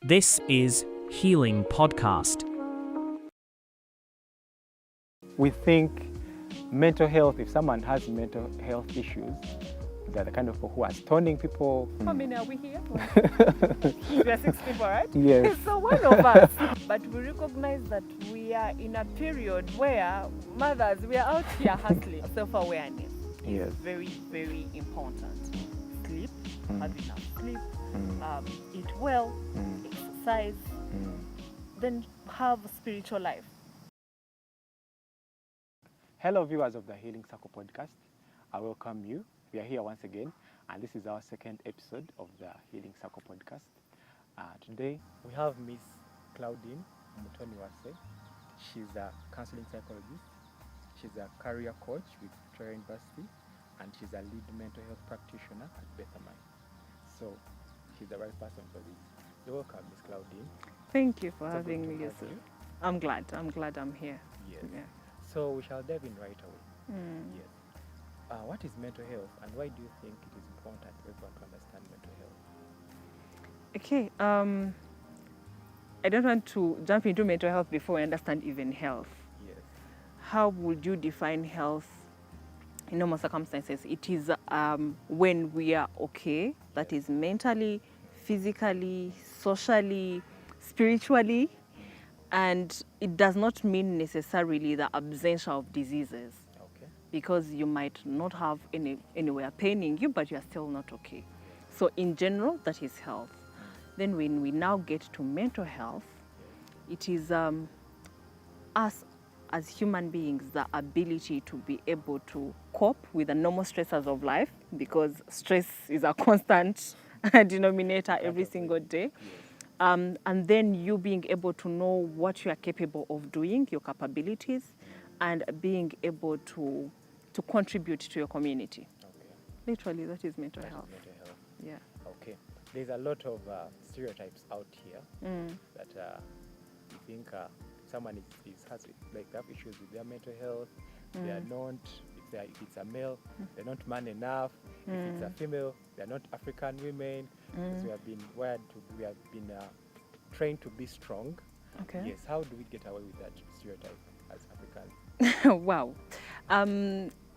This is Healing Podcast. We think mental health, if someone has mental health issues, they're the kind of people who are stoning people. How many are we here? We are 6 people, right? Yes. So one of us. But we recognize that we are in a period where mothers, we are out here hustling. Self-awareness Yes. is very, very important. Sleep, have enough sleep, eat well, exercise, then have a spiritual life. Hello, viewers of the Healing Circle podcast. I welcome you. We are here once again, and this is our second episode of the Healing Circle podcast. Today, we have Miss CLAUDINE UMUTONIWASE. She's a counseling psychologist. She's a career coach with Victoria University, and she's a lead mental health practitioner at Bethamine. So, she's the right person for this. You're welcome, Miss CLAUDINE. Thank you for So having good to me. have you. I'm glad I'm here. Yes. Yeah. So we shall dive in right away. Yes. What is mental health, and why do you think it is important for everyone to understand mental health? Okay, I don't want to jump into mental health before I understand even health. Yes. How would you define health in normal circumstances? It is when we are okay, that is mentally, physically, socially, spiritually, and it does not mean necessarily the absence of diseases, Okay. because you might not have anywhere paining you, but you are still not okay. So in general, that is health. Then when we now get to mental health, it is us as human beings, the ability to be able to cope with the normal stressors of life, because stress is a constant denominator every single day. And then you being able to know what you are capable of doing, your capabilities, and being able to contribute to your community. Okay. Literally, that is mental That is health. mental health. Yeah. Okay. There's a lot of stereotypes out here that you think someone has like they have issues with their mental health. They are not. If it's a male, they're not man enough. If it's a female, they're not African women. Because we have been trained to be strong. Okay. Yes. How do we get away with that stereotype as Africans? Wow.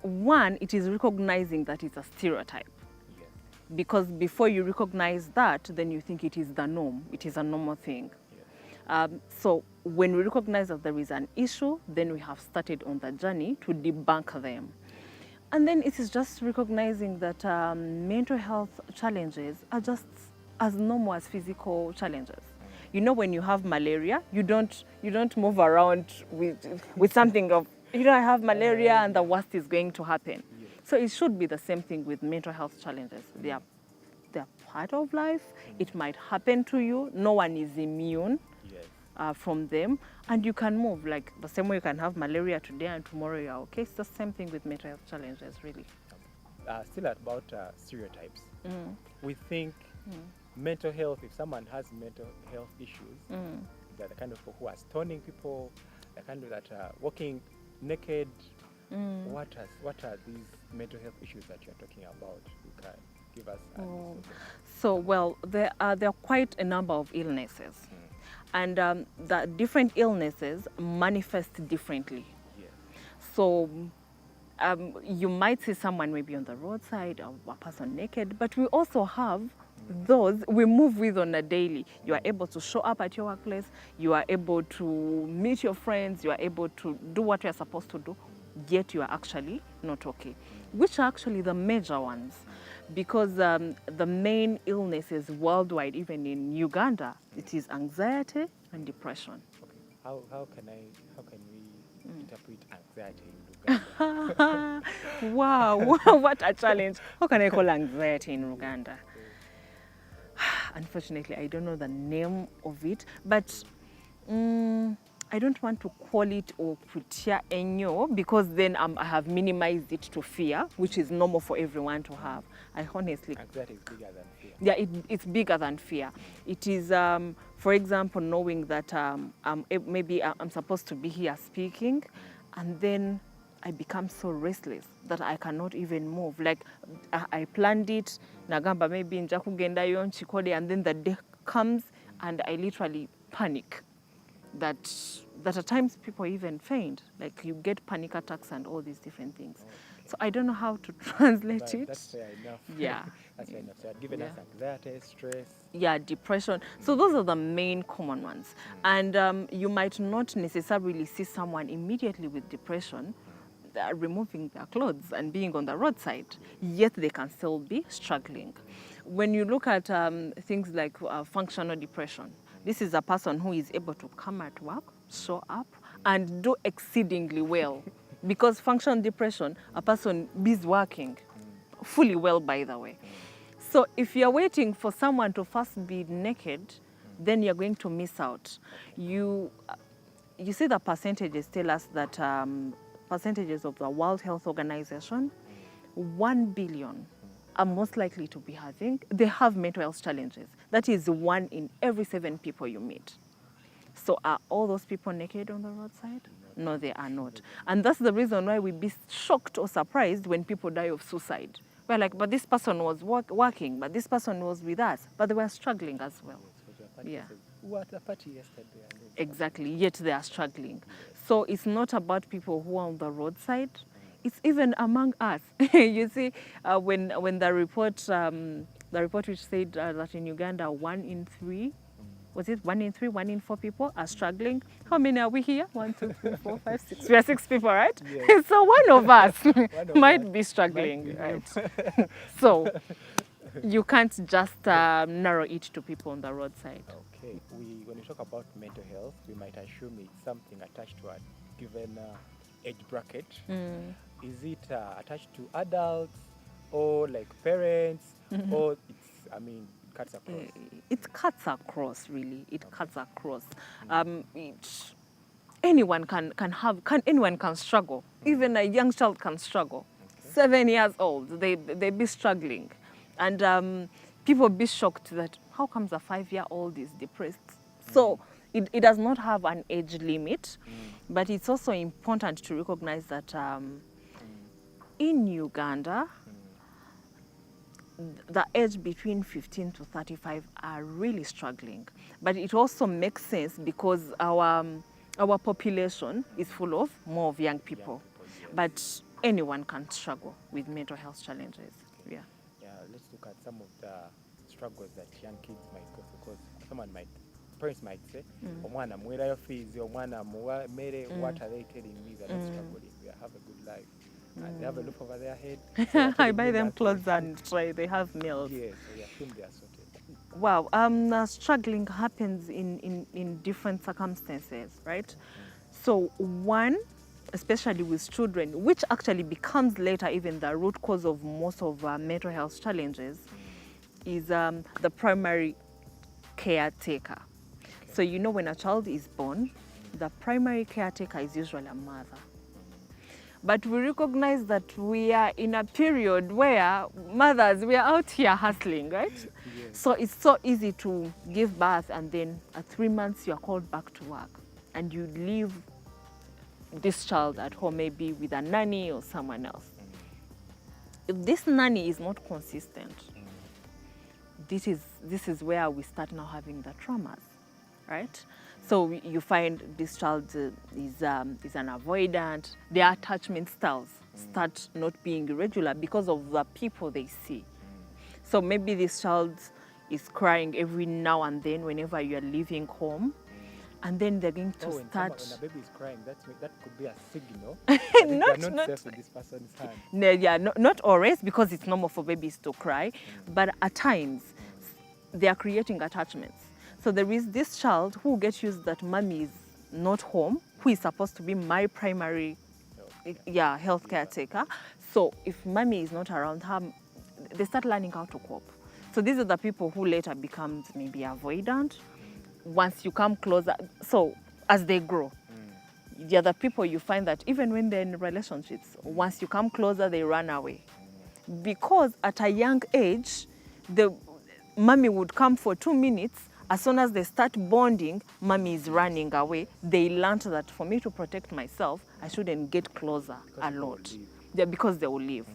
One, it is recognizing that it's a stereotype. Yes. Because before you recognize that, then you think it is the norm. It is a normal thing. Yes. So when we recognize that there is an issue, then we have started on the journey to debunk them. And then it is just recognizing that mental health challenges are just as normal as physical challenges. You know, when you have malaria, you don't move around with something of, I have malaria and the worst is going to happen. Yes. So it should be the same thing with mental health challenges. They're part of life. It might happen to you. No one is immune Yes. from them, and you can move. Like the same way you can have malaria today and tomorrow you're okay. It's the same thing with mental health challenges, really. Still about stereotypes. We think mental health, if someone has mental health issues, they're the kind of people who are stoning people, the kind of that are walking naked. What are these mental health issues that you're talking about? You can give us a list of them. So, well, there are quite a number of illnesses, and the different illnesses manifest differently. Yes. So you might see someone maybe on the roadside or a person naked, but we also have those we move with on a daily. You are able to show up at your workplace, you are able to meet your friends, you are able to do what you are supposed to do, yet you are actually not okay, which are actually the major ones, because the main illnesses worldwide, even in Uganda, it is anxiety and depression. Okay. How can we interpret anxiety in Uganda? Wow, what a challenge. How can I call anxiety in Uganda? Unfortunately, I don't know the name of it, but I don't want to call it okutia enyo, because then I have minimized it to fear, which is normal for everyone to have. I honestly... Anxiety is bigger than fear. Yeah, it's bigger than fear. It is, for example, knowing that maybe I'm supposed to be here speaking, and then I become so restless that I cannot even move. Like I planned it, nagamba maybe nja kugendayo nchikode, and then the day comes and I literally panic. That at times people even faint, like you get panic attacks and all these different things. Okay. So I don't know how to translate But it. that's fair enough. Yeah. That's fair enough. So I've given us Yeah. anxiety, stress. Yeah, depression. So those are the main common ones. And you might not necessarily see someone immediately with depression removing their clothes and being on the roadside, yet they can still be struggling. When you look at things like functional depression, this is a person who is able to come at work, show up, and do exceedingly well. Because functional depression, a person is working fully well, by the way. So if you're waiting for someone to first be naked, then you're going to miss out. You see the percentages tell us that percentages of the World Health Organization, 1 billion are most likely to be they have mental health challenges. That is 1 in every 7 people you meet. So are all those people naked on the roadside? No, they are not. And that's the reason why we'd be shocked or surprised when people die of suicide. We're like, but this person was working, but this person was with us, but they were struggling as well. Yeah. Who at the party yesterday? Exactly, yet they are struggling. So it's not about people who are on the roadside. It's even among us. You see, when the report which said that in Uganda 1 in 3, was it 1 in 3, 1 in 4 people are struggling? How many are we here? 1, 2, 3, 4, 5, 6. We are 6 people, right? Yes. So one of us might us be struggling, might be right? So you can't just narrow it to people on the roadside. Okay. When we talk about mental health, we might assume it's something attached to a given age bracket. Is it attached to adults or like parents, or it's, cuts across? It cuts across, really. It cuts across. Anyone anyone can struggle. Even a young child can struggle. 7 years old, they be struggling, and people be shocked that how comes a 5-year-old is depressed. So it does not have an age limit, but it's also important to recognize that in Uganda, the age between 15 to 35 are really struggling. But it also makes sense because our population is full of more of young people. Yes. But anyone can struggle with mental health challenges. Yeah. Yeah, let's look at some of the struggles that young kids might go through, because parents might say, omwana mwerayo fees, omwana muwa mere, what are they telling me that I'm struggling? They have a good life. And they have a roof over their head. So I buy them clothes and they have meals. Yes, so they assume they are sorted. Wow, struggling happens in different circumstances, right? So one, especially with children, which actually becomes later even the root cause of most of mental health challenges, is the primary caretaker. So you know, when a child is born, the primary caretaker is usually a mother. But we recognize that we are in a period where mothers, we are out here hustling, right? Yes. So it's so easy to give birth and then at 3 months you are called back to work and you leave this child at home, maybe with a nanny or someone else. If this nanny is not consistent, this is where we start now having the traumas, right? So you find this child is an avoidant. Their attachment styles start not being regular because of the people they see. So maybe this child is crying every now and then whenever you are leaving home, and then they're going to start. When a baby is crying, that could be a signal. not safe in this person's hand. No, yeah, not always, because it's normal for babies to cry, but at times they are creating attachments. So there is this child who gets used that mommy is not home, who is supposed to be my primary health caretaker. So if mommy is not around her, they start learning how to cope. So these are the people who later become maybe avoidant. Once you come closer, so as they grow, the other people you find that even when they're in relationships, once you come closer, they run away. Because at a young age, the mommy would come for 2 minutes. As soon as they start bonding, mommy is running away. They learned that for me to protect myself, I shouldn't get closer a lot. Yeah, because they will leave.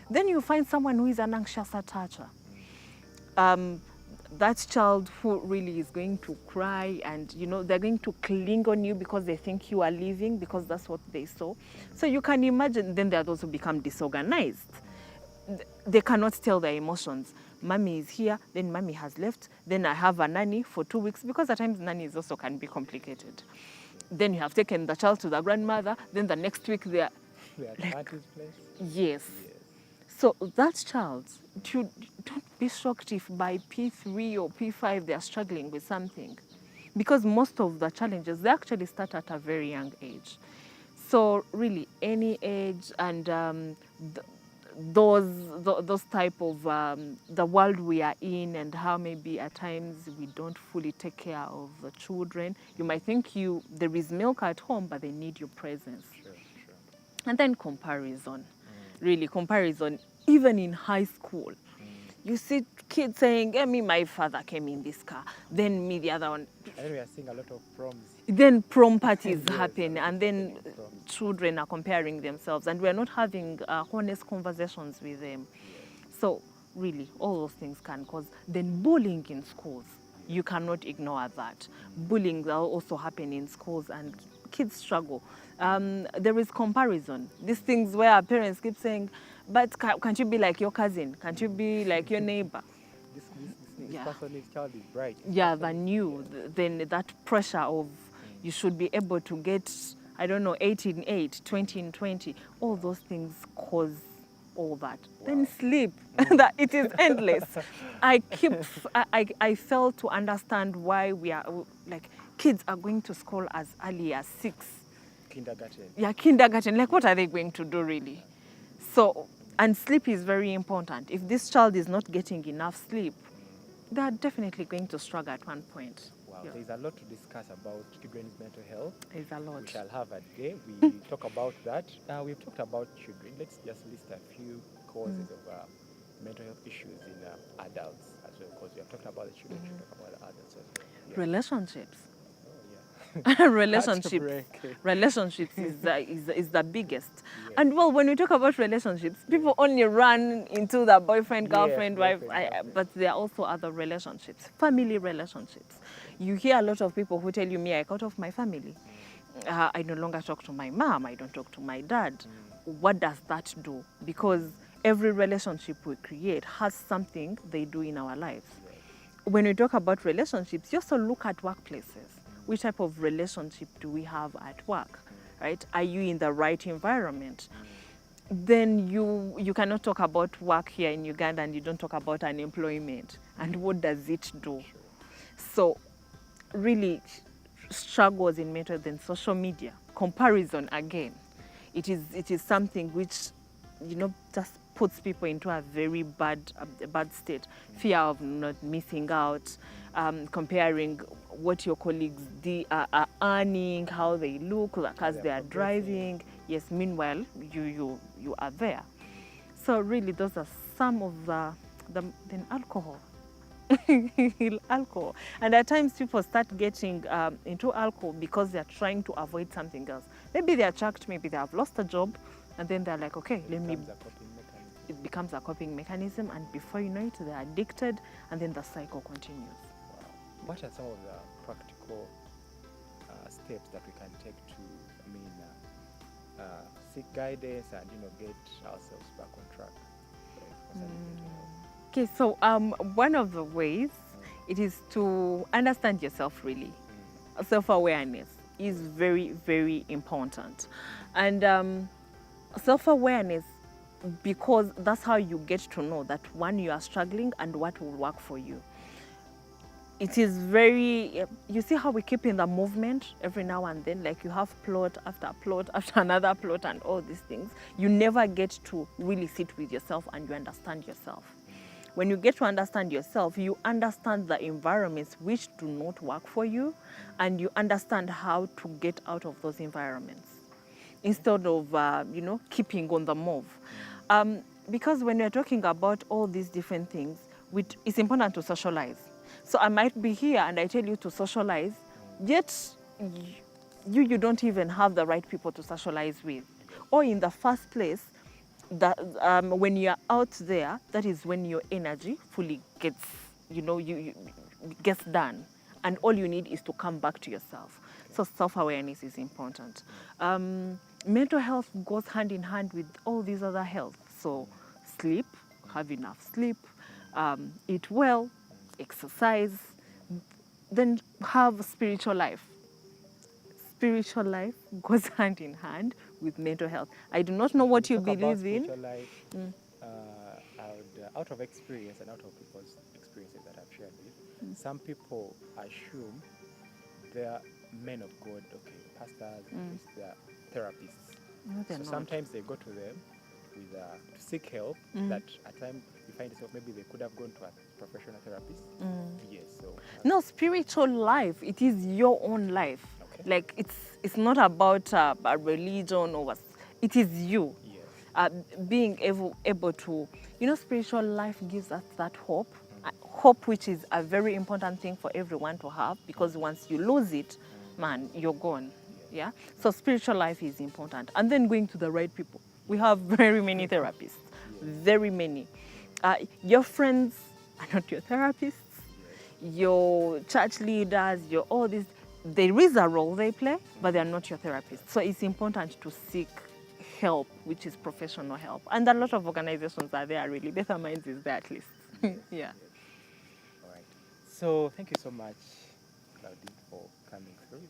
Then you find someone who is an anxious attacher. that child who really is going to cry, and they're going to cling on you because they think you are leaving, because that's what they saw. So you can imagine. Then there are those who become disorganized. They cannot tell their emotions. Mommy is here, then mommy has left, then I have a nanny for 2 weeks, because at times nannies also can be complicated. Then you have taken the child to the grandmother, then the next week they are At auntie's place. yes. So that child, don't be shocked if by P3 or P5 they are struggling with something, because most of the challenges, they actually start at a very young age. So really, any age, and those type of the world we are in, and how maybe at times we don't fully take care of the children. You might think there is milk at home, but they need your presence. Sure. And then comparison, really comparison, even in high school. You see kids saying, me, my father came in this car, then me, the other one. And we are seeing a lot of proms. Then prom parties happen, a lot and of then proms. children are comparing themselves, and we're not having honest conversations with them. So really, all those things can cause. Then bullying in schools, you cannot ignore that. Bullying will also happen in schools, and kids struggle. There is comparison. These things where our parents keep saying, but can't you be like your cousin? Can't you be like your neighbor? This Yeah. person's child is bright. Yeah, than you. Then that pressure of you should be able to get, 8 in 8, 20 in 20. All those things cause all that. Then sleep. That it is endless. I fail to understand why we are like kids are going to school as early as 6. Kindergarten. Yeah, kindergarten. Like, what are they going to do really? So, and sleep is very important. If this child is not getting enough sleep, they are definitely going to struggle at one point. Wow, Yeah. there's a lot to discuss about children's mental health. There's a lot. We shall have a day. We talk about that. We've talked about children. Let's just list a few causes of mental health issues in adults as well, because we have talked about the children, we should talk about the adults as well. Yeah. Relationships. Oh, yeah. Relationships is the biggest. Yes. And well, when we talk about relationships, people only run into the boyfriend, girlfriend, wife, but there are also other relationships, family relationships. You hear a lot of people who tell you, me, I cut off my family. I no longer talk to my mom. I don't talk to my dad. What does that do? Because every relationship we create has something they do in our lives. When we talk about relationships, you also look at workplaces. Which type of relationship do we have at work, right? Are you in the right environment? Then you cannot talk about work here in Uganda and you don't talk about unemployment. And what does it do? So really struggles in mental, then social media, comparison again. It is something which, just puts people into a very bad state. Fear of not missing out, comparing what your colleagues are earning, how they look, like as they are driving. Yes, meanwhile, you are there. So really, those are some of then alcohol. Alcohol. And at times people start getting into alcohol because they're trying to avoid something else. Maybe they're chucked, maybe they have lost a job, and then they're like, okay, it becomes a coping mechanism, and before you know it, they're addicted, and then the cycle continues. Wow. What are some of the practical steps that we can take to, seek guidance and get ourselves back on track? Okay, so one of the ways it is to understand yourself really. Self-awareness is very, very important. And self-awareness, because that's how you get to know that one, you are struggling and what will work for you. It is very, you see how we keep in the movement every now and then, like you have plot after another plot and all these things. You never get to really sit with yourself and you understand yourself. When you get to understand yourself, you understand the environments which do not work for you, and you understand how to get out of those environments instead of, keeping on the move. Because when you're talking about all these different things, it's important to socialize. So I might be here and I tell you to socialize, yet you don't even have the right people to socialize with. Or in the first place, when you're out there, that is when your energy fully gets you gets done, and all you need is to come back to yourself. So self-awareness is important. Mental health goes hand in hand with all these other health. So sleep, have enough sleep, eat well, exercise, then have spiritual life. Spiritual life goes hand in hand with mental health. I do not know what you Talk about believe in. spiritual life. Out of experience and out of people's experiences that I've shared with, some people assume they're men of God, okay, pastors, priests, they're therapists. No, they're So not. sometimes they go to them with to seek help. That at times you find yourself maybe they could have gone to a professional therapist. Yes. So No, spiritual life, it is your own life. Okay. Like it's not about a religion or it is you. yes. Being able to, spiritual life gives us that hope. Hope, which is a very important thing for everyone to have, because once you lose it, man, you're gone. Yeah. So spiritual life is important. And then going to the right people. We have very many therapists, very many. Your friends are not your therapists. Your church leaders, your all these, there is a role they play, but they are not your therapists. So it's important to seek help, which is professional help. And a lot of organizations are there, really. Better Minds is there at least. Yeah. All right. So thank you so much, Claudine, for coming through.